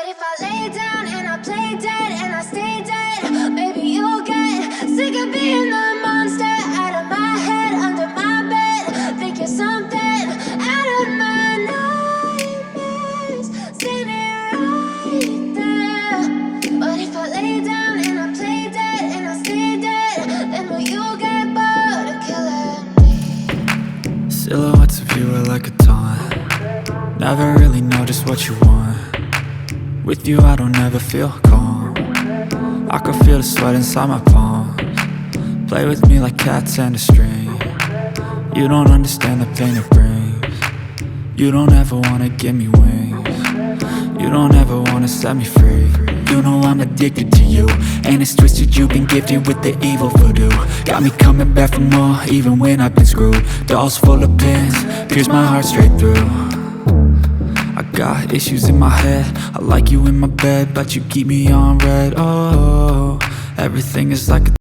if I lay down and I play dead and I stay dead, maybe you'll get sick of being the monster out of my head, under my bed. Think you're something out of my nightmares, standing right there. But if I lay down and I play dead and I stay dead, then will you get bored of killing me? Silhouettes of you are like a taunt. Never really know just what you want. With you I don't ever feel calm. I can feel the sweat inside my palms. Play with me like cats and a string. You don't understand the pain it brings. You don't ever wanna give me wings. You don't ever wanna set me free. You know I'm addicted to you, and it's twisted, you've been gifted with the evil voodoo. Got me coming back for more, even when I've been screwed. Dolls full of pins, pierce my heart straight through. I got issues in my head, I like you in my bed, but you keep me on red. Oh, everything is like a